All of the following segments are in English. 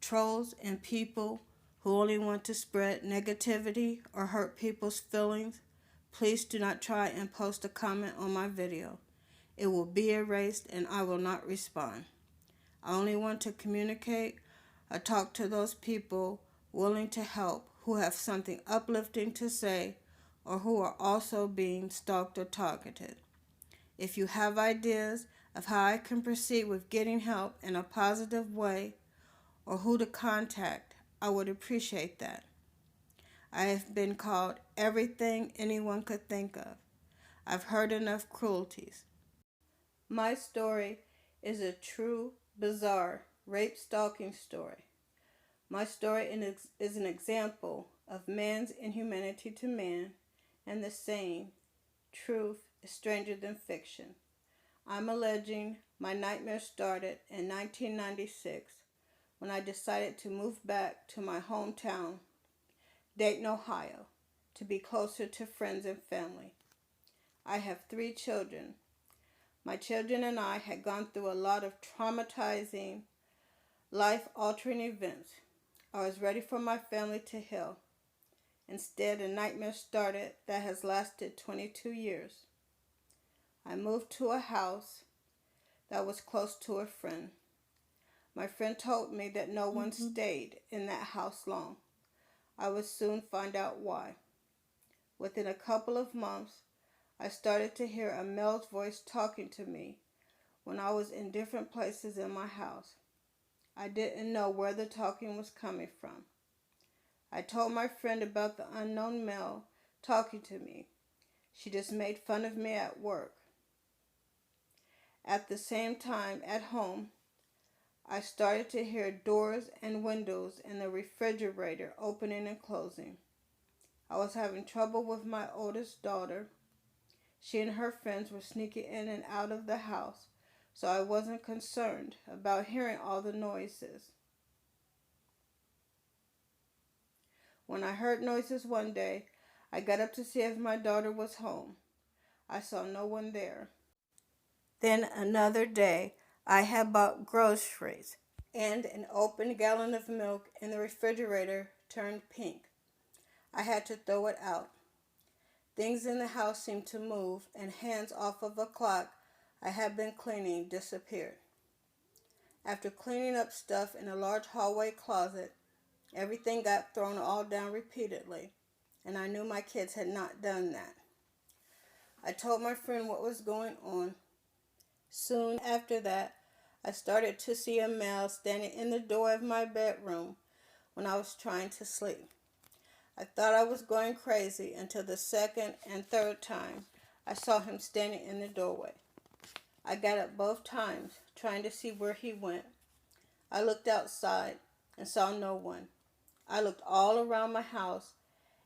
trolls and people who only want to spread negativity or hurt people's feelings, please do not try and post a comment on my video. It will be erased and I will not respond. I only want to communicate or talk to those people willing to help who have something uplifting to say or who are also being stalked or targeted. If you have ideas of how I can proceed with getting help in a positive way or who to contact, I would appreciate that. I have been called everything anyone could think of. I've heard enough cruelties. My story is a true, bizarre rape stalking story. My story is an example of man's inhumanity to man and the saying, truth is stranger than fiction. I'm alleging my nightmare started in 1996 when I decided to move back to my hometown, Dayton, Ohio, to be closer to friends and family. I have 3 children. My children and I had gone through a lot of traumatizing, life-altering events. I was ready for my family to heal. Instead, a nightmare started that has lasted 22 years. I moved to a house that was close to a friend. My friend told me that no one stayed in that house long. I would soon find out why. Within a couple of months, I started to hear a male's voice talking to me when I was in different places in my house. I didn't know where the talking was coming from. I told my friend about the unknown male talking to me. She just made fun of me at work. At the same time, at home, I started to hear doors and windows in the refrigerator opening and closing. I was having trouble with my oldest daughter. She and her friends were sneaking in and out of the house, so I wasn't concerned about hearing all the noises. When I heard noises one day, I got up to see if my daughter was home. I saw no one there. Then another day, I had bought groceries, and an open gallon of milk in the refrigerator turned pink. I had to throw it out. Things in the house seemed to move, and hands off of a clock I had been cleaning disappeared. After cleaning up stuff in a large hallway closet, everything got thrown all down repeatedly, and I knew my kids had not done that. I told my friend what was going on. Soon after that, I started to see a male standing in the door of my bedroom when I was trying to sleep. I thought I was going crazy until the second and third time I saw him standing in the doorway. I got up both times, trying to see where he went. I looked outside and saw no one. I looked all around my house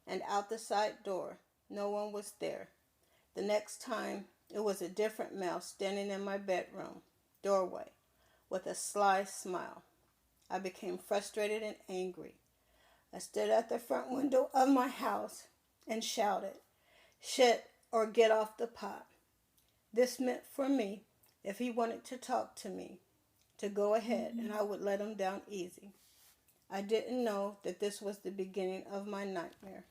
and out the side door. No one was there. The next time, it was a different male standing in my bedroom doorway with a sly smile. I became frustrated and angry. I stood at the front window of my house and shouted, "Shit or get off the pot." This meant for me, if he wanted to talk to me, to go ahead and I would let him down easy. I didn't know that this was the beginning of my nightmare.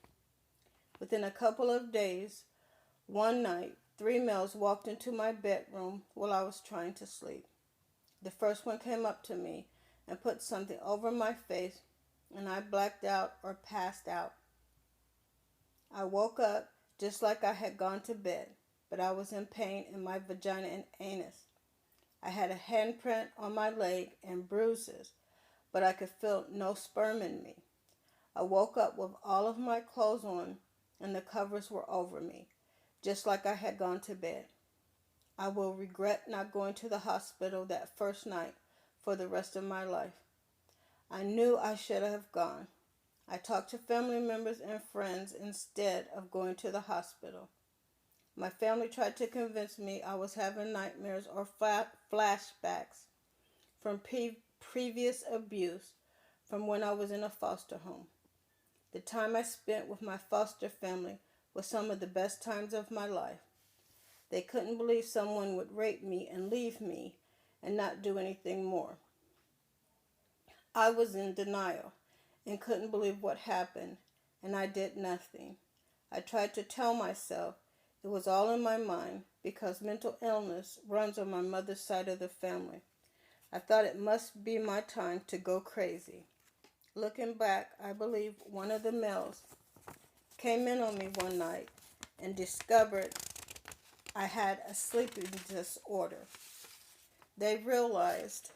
Within a couple of days, one night, 3 males walked into my bedroom while I was trying to sleep. The first one came up to me and put something over my face, and I blacked out or passed out. I woke up just like I had gone to bed, but I was in pain in my vagina and anus. I had a handprint on my leg and bruises, but I could feel no sperm in me. I woke up with all of my clothes on, and the covers were over me, just like I had gone to bed. I will regret not going to the hospital that first night for the rest of my life. I knew I should have gone. I talked to family members and friends instead of going to the hospital. My family tried to convince me I was having nightmares or flashbacks from previous abuse from when I was in a foster home. The time I spent with my foster family was some of the best times of my life. They couldn't believe someone would rape me and leave me and not do anything more. I was in denial and couldn't believe what happened, and I did nothing. I tried to tell myself it was all in my mind because mental illness runs on my mother's side of the family. I thought it must be my time to go crazy. Looking back, I believe one of the males came in on me one night and discovered I had a sleeping disorder. They realized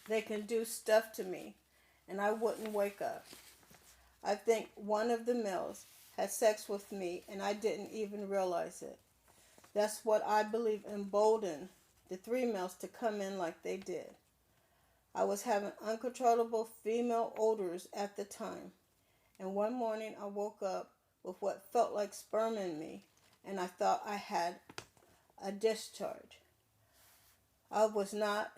they can do stuff to me and I wouldn't wake up. I think one of the males had sex with me and I didn't even realize it. That's what I believe emboldened the three males to come in like they did. I was having uncontrollable female odors at the time, and one morning I woke up with what felt like sperm in me, and I thought I had a discharge. I was not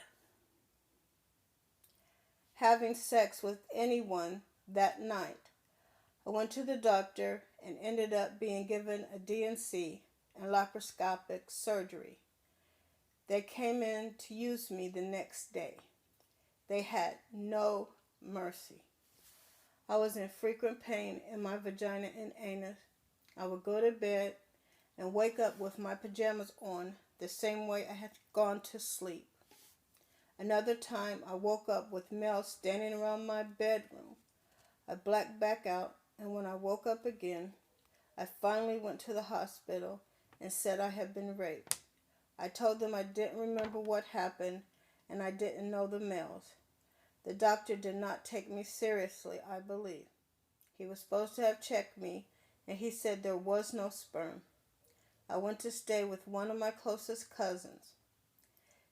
having sex with anyone that night. I went to the doctor and ended up being given a D&C and laparoscopic surgery. They came in to use me the next day. They had no mercy. I was in frequent pain in my vagina and anus. I would go to bed and wake up with my pajamas on the same way I had gone to sleep. Another time I woke up with males standing around my bedroom. I blacked back out, and when I woke up again, I finally went to the hospital and said I had been raped. I told them I didn't remember what happened and I didn't know the males. The doctor did not take me seriously, I believe. He was supposed to have checked me, and he said there was no sperm. I went to stay with one of my closest cousins.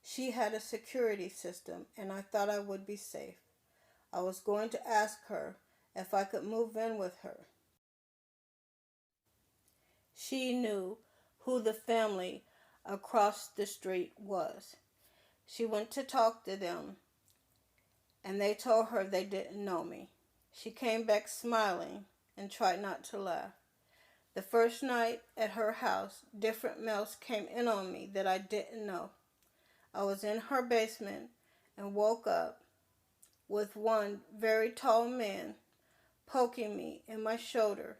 She had a security system, and I thought I would be safe. I was going to ask her if I could move in with her. She knew who the family across the street was. She went to talk to them, and they told her they didn't know me. She came back smiling and tried not to laugh. The first night at her house, different males came in on me that I didn't know. I was in her basement and woke up with one very tall man poking me in my shoulder,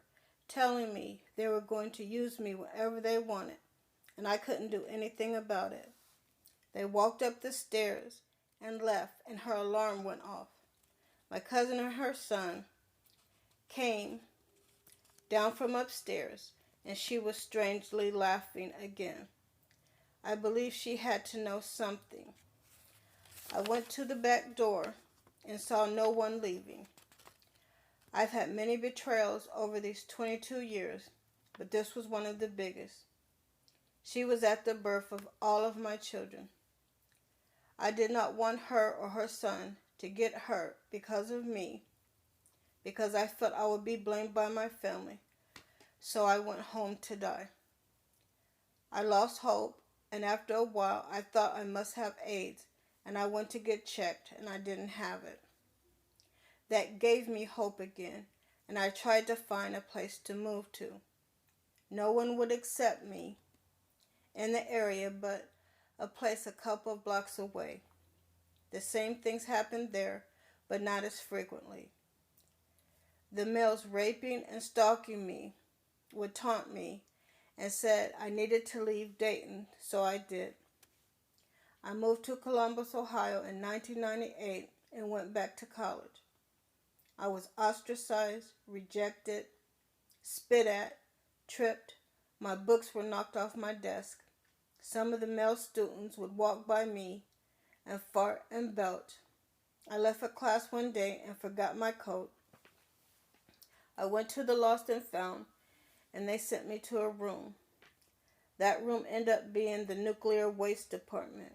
telling me they were going to use me whenever they wanted, and I couldn't do anything about it. They walked up the stairs and left, and her alarm went off. My cousin and her son came down from upstairs, and she was strangely laughing again. I believe she had to know something. I went to the back door and saw no one leaving. I've had many betrayals over these 22 years, but this was one of the biggest. She was at the birth of all of my children. I did not want her or her son to get hurt because of me, because I felt I would be blamed by my family, so I went home to die. I lost hope, and after a while I thought I must have AIDS, and I went to get checked, and I didn't have it. That gave me hope again, and I tried to find a place to move to. No one would accept me in the area but a place a couple of blocks away. The same things happened there, but not as frequently. The males raping and stalking me would taunt me and said I needed to leave Dayton, so I did. I moved to Columbus, Ohio in 1998 and went back to college. I was ostracized, rejected, spit at, tripped. My books were knocked off my desk. Some of the male students would walk by me and fart and belch. I left a class one day and forgot my coat. I went to the lost and found, and they sent me to a room. That room ended up being the nuclear waste department.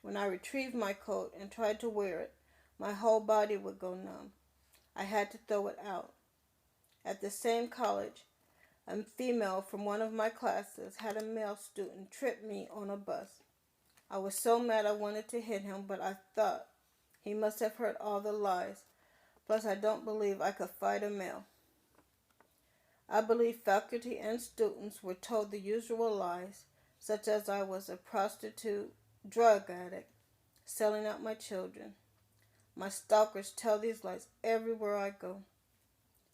When I retrieved my coat and tried to wear it, my whole body would go numb. I had to throw it out. At the same college, a female from one of my classes had a male student trip me on a bus. I was so mad I wanted to hit him, but I thought he must have heard all the lies. Plus, I don't believe I could fight a male. I believe faculty and students were told the usual lies, such as I was a prostitute, drug addict, selling out my children. My stalkers tell these lies everywhere I go.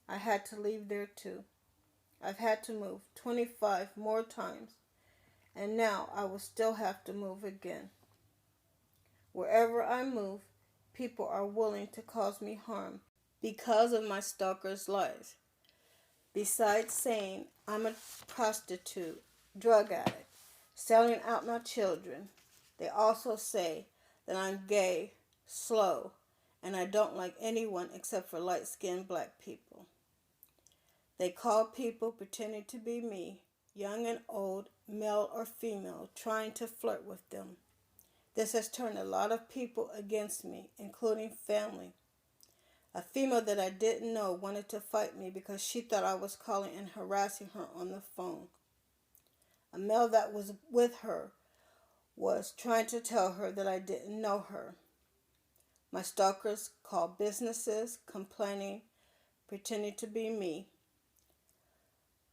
I had to leave there too. I've had to move 25 more times, and now I will still have to move again. Wherever I move, people are willing to cause me harm because of my stalkers' lies. Besides saying I'm a prostitute, drug addict, selling out my children, they also say that I'm gay, slow, and I don't like anyone except for light-skinned black people. They call people pretending to be me, young and old, male or female, trying to flirt with them. This has turned a lot of people against me, including family. A female that I didn't know wanted to fight me because she thought I was calling and harassing her on the phone. A male that was with her was trying to tell her that I didn't know her. My stalkers call businesses, complaining, pretending to be me.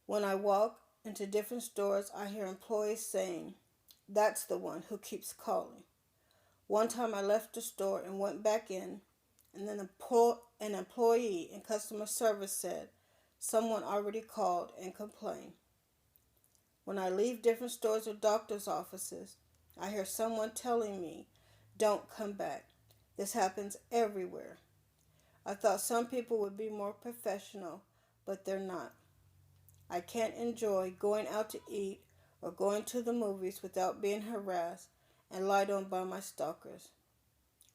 When I walk into different stores, I hear employees saying, "That's the one who keeps calling." One time I left the store and went back in, and then an employee in customer service said, "Someone already called and complained." When I leave different stores or doctor's offices, I hear someone telling me, "Don't come back." This happens everywhere. I thought some people would be more professional, but they're not. I can't enjoy going out to eat or going to the movies without being harassed and lied on by my stalkers.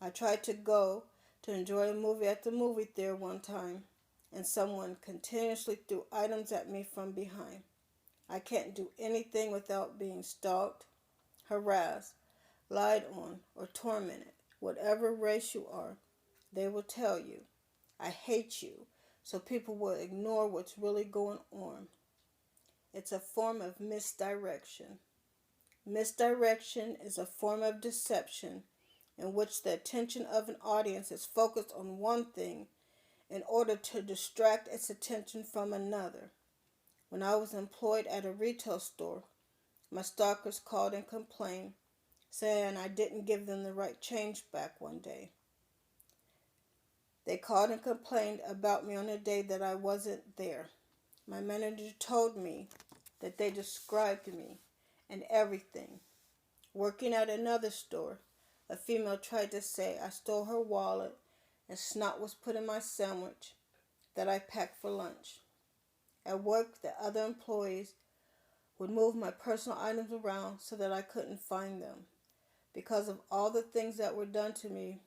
I tried to go to enjoy a movie at the movie theater one time, and someone continuously threw items at me from behind. I can't do anything without being stalked, harassed, lied on, or tormented. Whatever race you are, they will tell you, "I hate you," so people will ignore what's really going on. It's a form of misdirection. Misdirection is a form of deception in which the attention of an audience is focused on one thing in order to distract its attention from another. When I was employed at a retail store, my stalkers called and complained, saying I didn't give them the right change back one day. They called and complained about me on a day that I wasn't there. My manager told me that they described me and everything. Working at another store, a female tried to say I stole her wallet and snot was put in my sandwich that I packed for lunch. At work, the other employees would move my personal items around so that I couldn't find them. Because of all the things that were done to me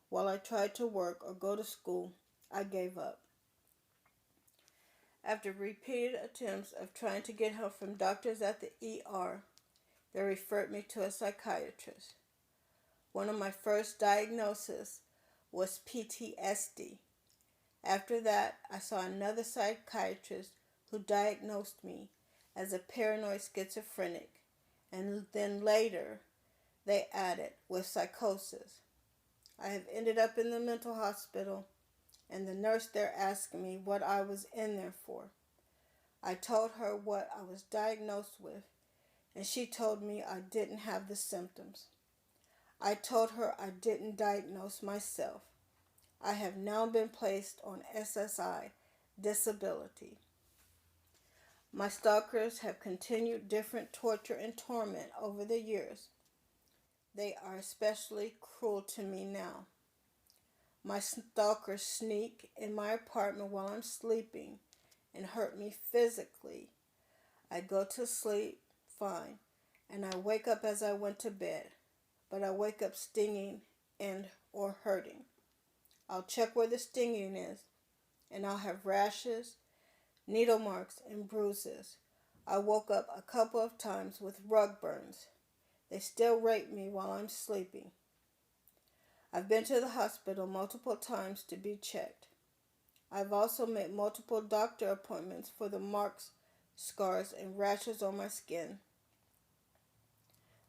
while I tried to work or go to school, I gave up. After repeated attempts of trying to get help from doctors at the ER, they referred me to a psychiatrist. One of my first diagnoses was PTSD. After that, I saw another psychiatrist who diagnosed me as a paranoid schizophrenic, and then later they added with psychosis. I have ended up in the mental hospital, and the nurse there asked me what I was in there for. I told her what I was diagnosed with, and she told me I didn't have the symptoms. I told her I didn't diagnose myself. I have now been placed on SSI disability. My stalkers have continued different torture and torment over the years. They are especially cruel to me now. My stalkers sneak in my apartment while I'm sleeping and hurt me physically. I go to sleep fine, and I wake up as I went to bed, but I wake up stinging and or hurting. I'll check where the stinging is, and I'll have rashes, needle marks, and bruises. I woke up a couple of times with rug burns. They still rape me while I'm sleeping. I've been to the hospital multiple times to be checked. I've also made multiple doctor appointments for the marks, scars, and rashes on my skin.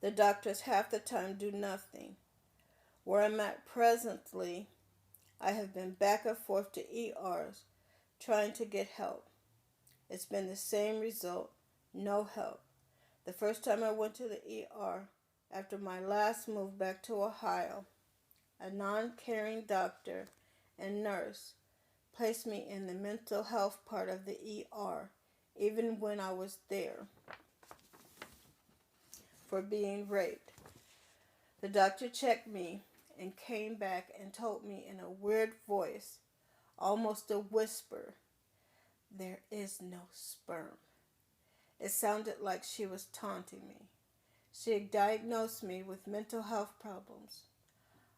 The doctors half the time do nothing. Where I'm at presently, I have been back and forth to ERs trying to get help. It's been the same result, no help. The first time I went to the ER after my last move back to Ohio, A non-caring doctor and nurse placed me in the mental health part of the ER, even when I was there for being raped. The doctor checked me and came back and told me in a weird voice, almost a whisper, "There is no sperm." It sounded like she was taunting me. She diagnosed me with mental health problems.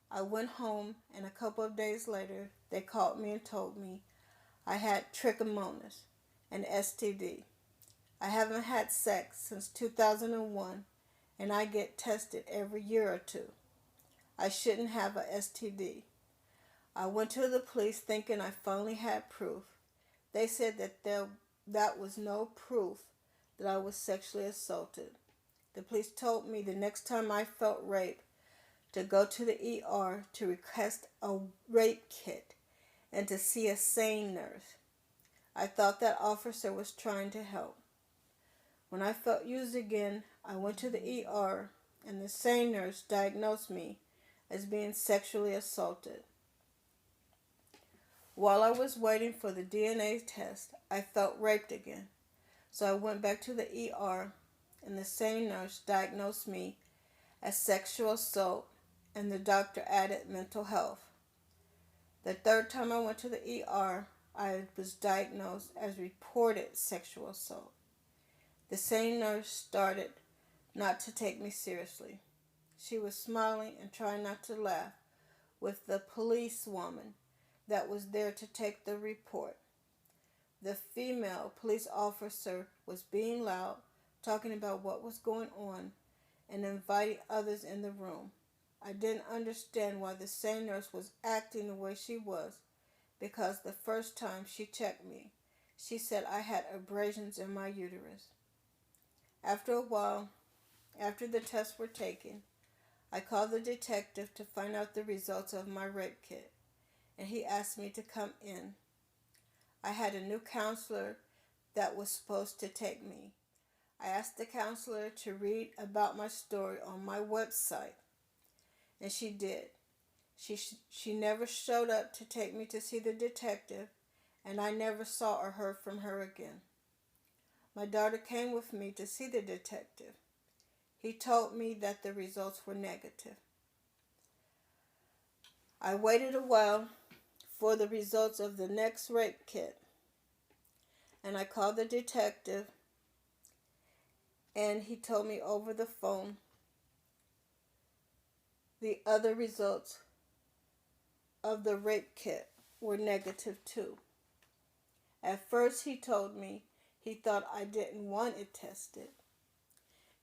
I went home, and a couple of days later, they called me and told me I had trichomonas, an STD. I haven't had sex since 2001, and I get tested every year or two. I shouldn't have a STD. I went to the police thinking I finally had proof. They said that was no proof that I was sexually assaulted. The police told me the next time I felt rape to go to the ER to request a rape kit and to see a sane nurse. I thought that officer was trying to help. When I felt used again, I went to the ER and the sane nurse diagnosed me as being sexually assaulted. While I was waiting for the DNA test, I felt raped again. So I went back to the ER and the same nurse diagnosed me as sexual assault and the doctor added mental health. The third time I went to the ER, I was diagnosed as reported sexual assault. The same nurse started not to take me seriously. She was smiling and trying not to laugh with the policewoman that was there to take the report. The female police officer was being loud, talking about what was going on, and inviting others in the room. I didn't understand why the same nurse was acting the way she was, because the first time she checked me, she said I had abrasions in my uterus. After a while, after the tests were taken, I called the detective to find out the results of my rape kit, and he asked me to come in. I had a new counselor that was supposed to take me. I asked the counselor to read about my story on my website, and she did. She never showed up to take me to see the detective, and I never saw or heard from her again. My daughter came with me to see the detective. He told me that the results were negative. I waited a while for the results of the next rape kit, and I called the detective, and he told me over the phone the other results of the rape kit were negative too. At first he told me he thought I didn't want it tested.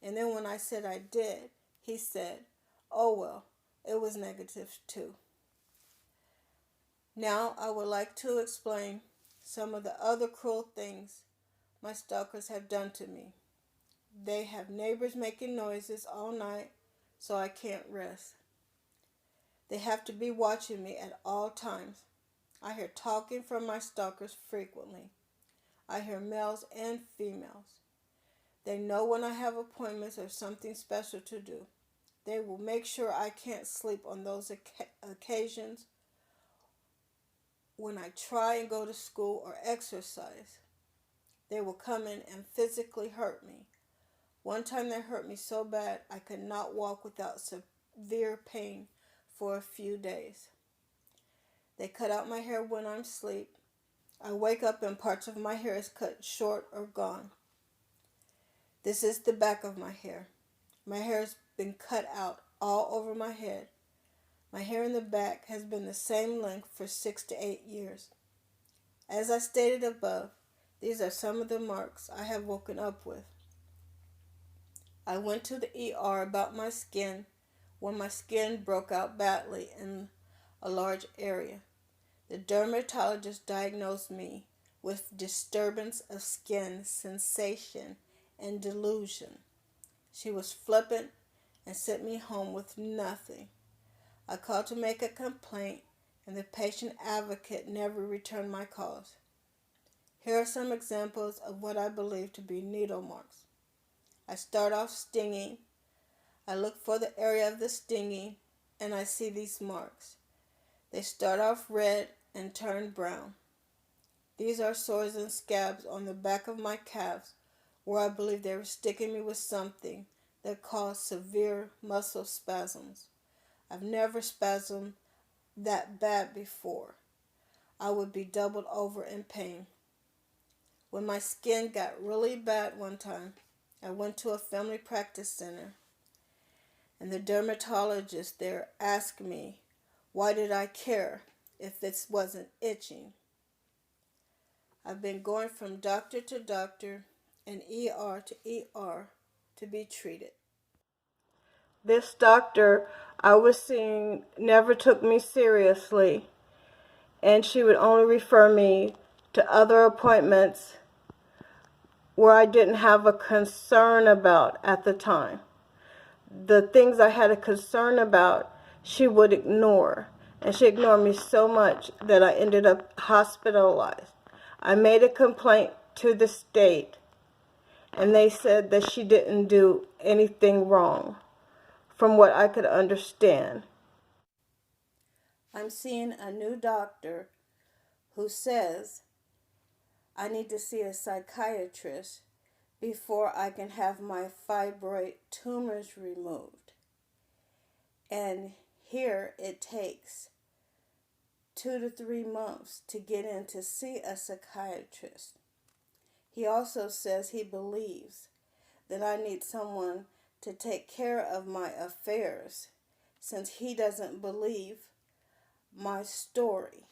And then when I said I did, he said, "Oh well, it was negative too." Now I would like to explain some of the other cruel things my stalkers have done to me. They have neighbors making noises all night so I can't rest. They have to be watching me at all times. I hear talking from my stalkers frequently. I hear males and females. They know when I have appointments or something special to do. They will make sure I can't sleep on those occasions when I try and go to school or exercise. They will come in and physically hurt me. One time they hurt me so bad I could not walk without severe pain for a few days. They cut out my hair when I'm asleep. I wake up and parts of my hair is cut short or gone. This is the back of my hair. My hair has been cut out all over my head. My hair in the back has been the same length for 6 to 8 years. As I stated above, these are some of the marks I have woken up with. I went to the ER about my skin when my skin broke out badly in a large area. The dermatologist diagnosed me with disturbance of skin sensation and delusion. She was flippant and sent me home with nothing. I called to make a complaint, and the patient advocate never returned my calls. Here are some examples of what I believe to be needle marks. I start off stinging. I look for the area of the stinging and I see these marks. They start off red and turn brown. These are sores and scabs on the back of my calves where I believe they were sticking me with something that caused severe muscle spasms. I've never spasmed that bad before. I would be doubled over in pain. When my skin got really bad one time, I went to a family practice center, and the dermatologist there asked me, why did I care if this wasn't itching? I've been going from doctor to doctor and ER to ER to be treated. This doctor I was seeing never took me seriously, and she would only refer me to other appointments where I didn't have a concern about at the time. The things I had a concern about, she would ignore. And she ignored me so much that I ended up hospitalized. I made a complaint to the state, and they said that she didn't do anything wrong, from what I could understand. I'm seeing a new doctor who says I need to see a psychiatrist before I can have my fibroid tumors removed. And here it takes 2 to 3 months to get in to see a psychiatrist. He also says he believes that I need someone to take care of my affairs since he doesn't believe my story.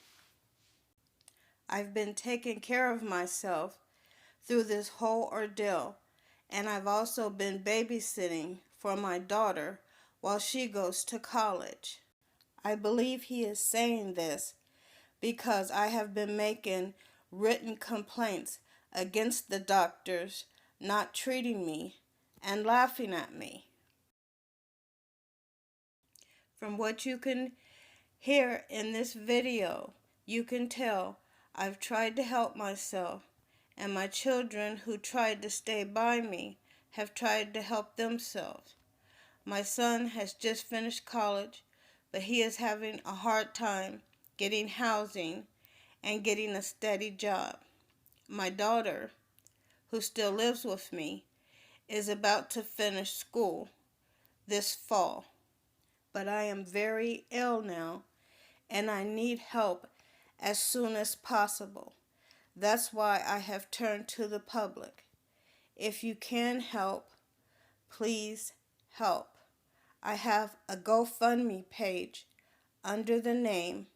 I've been taking care of myself through this whole ordeal, and I've also been babysitting for my daughter while she goes to college. I believe he is saying this because I have been making written complaints against the doctors not treating me and laughing at me. From what you can hear in this video, you can tell I've tried to help myself, and my children who tried to stay by me have tried to help themselves. My son has just finished college, but he is having a hard time getting housing and getting a steady job. My daughter, who still lives with me, is about to finish school this fall, but I am very ill now and I need help as soon as possible. That's why I have turned to the public. If you can help, please help. I have a GoFundMe page under the name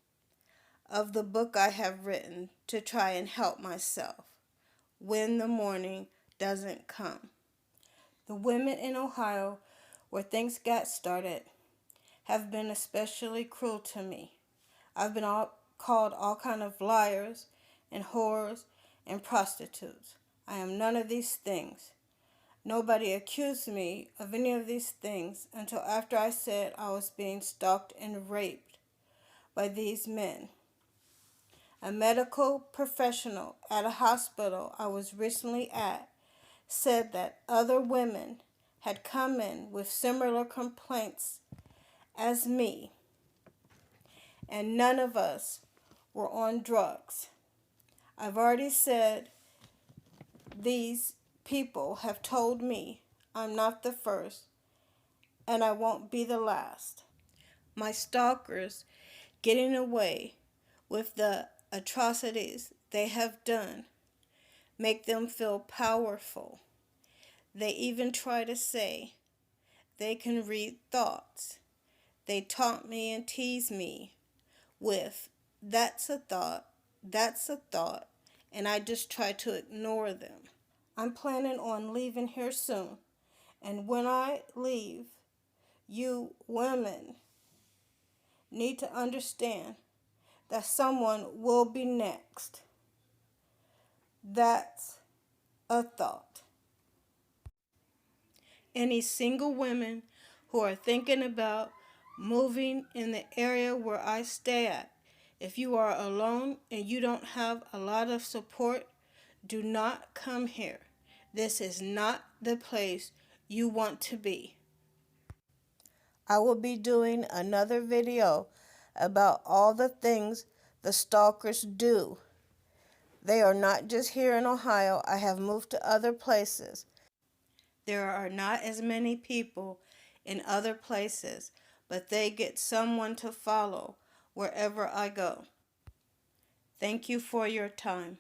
of the book I have written to try and help myself when the morning doesn't come. The women in Ohio, where things got started, have been especially cruel to me. I've been called all kind of liars and whores and prostitutes. I am none of these things. Nobody accused me of any of these things until after I said I was being stalked and raped by these men. A medical professional at a hospital I was recently at said that other women had come in with similar complaints as me, and none of us were on drugs. I've already said these people have told me I'm not the first, and I won't be the last. My stalkers getting away with the atrocities they have done make them feel powerful. They even try to say they can read thoughts. They taunt me and tease me with, that's a thought, and I just try to ignore them. I'm planning on leaving here soon, and when I leave, you women need to understand that someone will be next. That's a thought. Any single women who are thinking about moving in the area where I stay at, if you are alone and you don't have a lot of support, do not come here. This is not the place you want to be. I will be doing another video about all the things the stalkers do. They are not just here in Ohio. I have moved to other places. There are not as many people in other places, but they get someone to follow wherever I go. Thank you for your time.